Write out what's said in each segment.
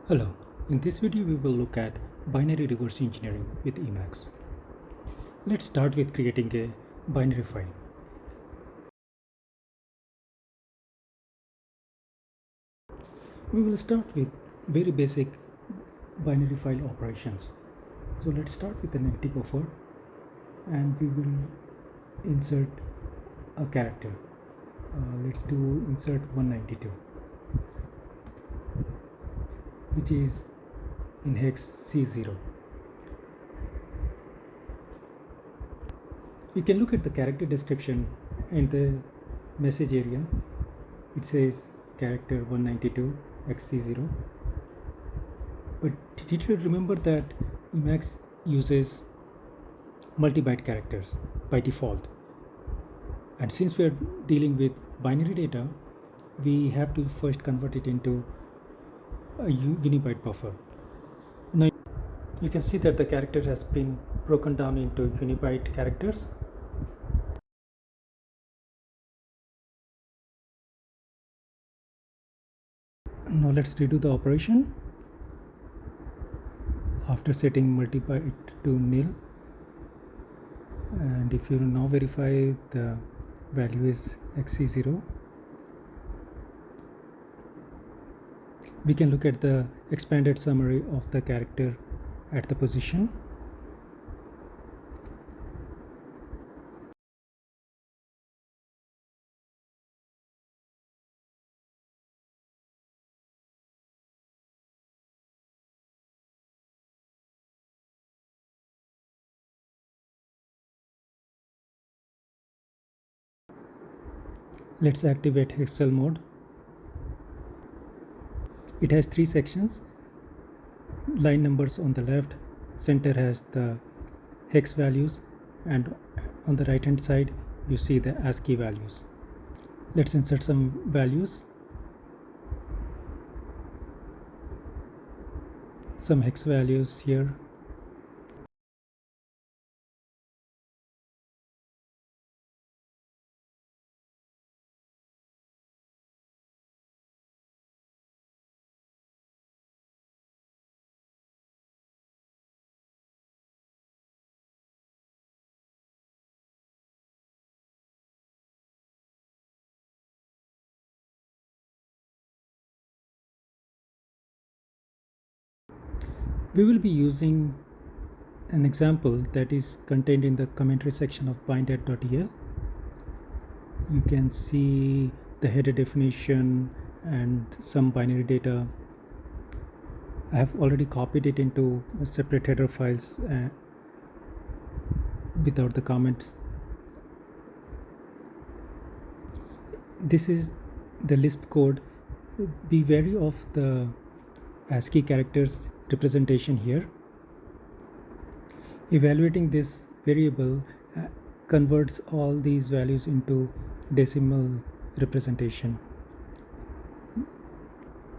Hello, in this video we will look at binary reverse engineering with Emacs. Let's start with creating a binary file. We will start with very basic binary file operations. So let's start with an empty buffer and we will insert a character. Let's do insert 192, which is in hex C0. You can look at the character description in the message area. It says character 192 xc0, but did you remember that Emacs uses multi-byte characters by default, and since we are dealing with binary data, we have to first convert it into a unibyte buffer. Now you can see that the character has been broken down into unibyte characters. Now let's redo the operation. After setting multi-byte to nil, and if you now verify the value is xc0, we can look at the expanded summary of the character at the position. Let's activate hexl mode. It has three sections. Line numbers on the left, center has the hex values, and on the right hand side you see the ASCII values. Let's insert some values, some hex values here. We will be using an example that is contained in the commentary section of bind.el. You can see the header definition and some binary data. I have already copied it into separate header files without the comments. This is the Lisp code. Be wary of the ASCII characters representation here. Evaluating this variable converts all these values into decimal representation.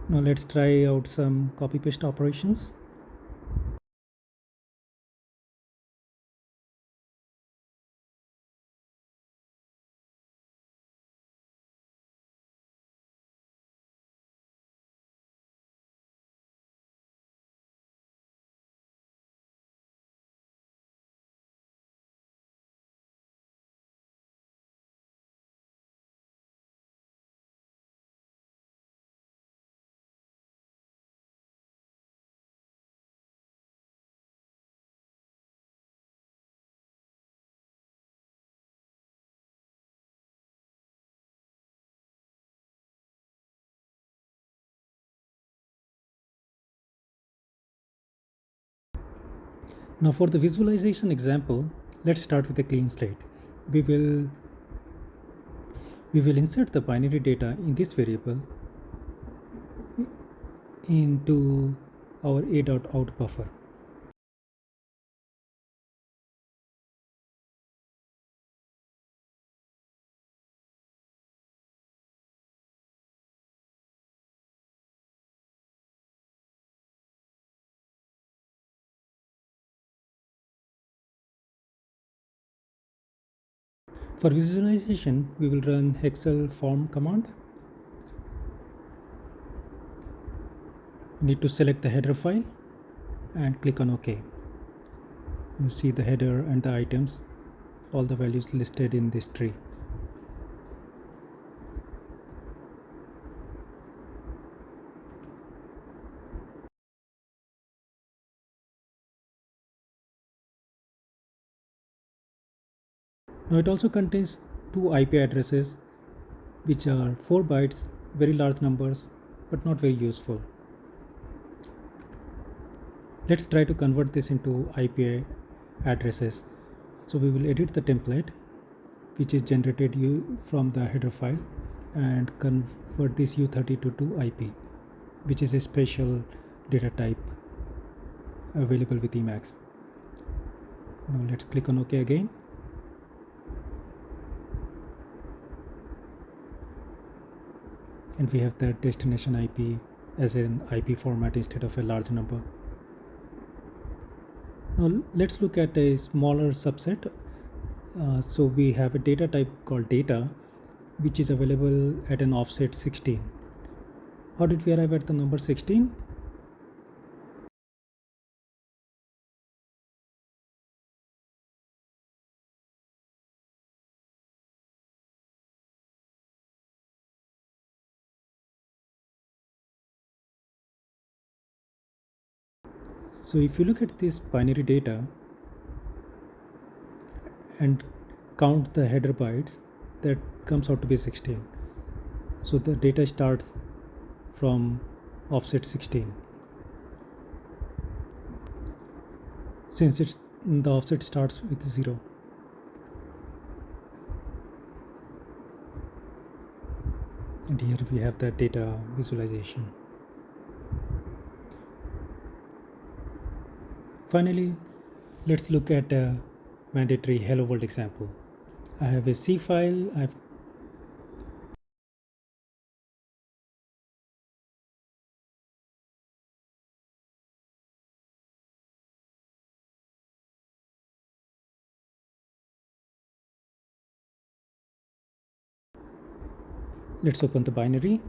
Now let's try out some copy paste operations. Now for the visualization example, let's start with a clean slate. We will insert the binary data in this variable into our a.out buffer. For visualization, we will run hexl form command. You need to select the header file and click on OK. You see the header and the items, all the values listed in this tree. Now it also contains two IP addresses which are 4 bytes, very large numbers, but not very useful. Let's try to convert this into IP addresses. So we will edit the template which is generated from the header file and convert this U32 to IP, which is a special data type available with Emacs. Now let's click on OK again. And we have the destination IP as an IP format instead of a large number. Now let's look at a smaller subset. So we have a data type called data, which is available at an offset 16. How did we arrive at the number 16? So if you look at this binary data and count the header bytes, that comes out to be 16. So the data starts from offset 16. Since the offset starts with 0. And here we have the data visualization. Finally, let's look at a mandatory hello world example. I have a C file. Let's open the binary.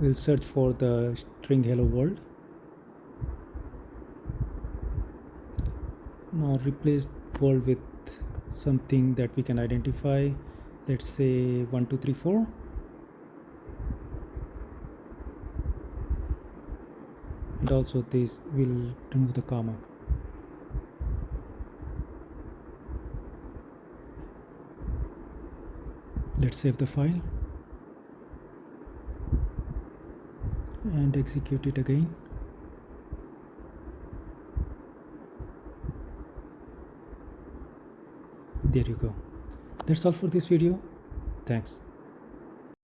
We'll search for the string hello world. Now replace world with something that we can identify. Let's say 1 2 3 4. And also this will remove the comma. Let's save the file and execute it again. There you go. That's all for this video. Thanks.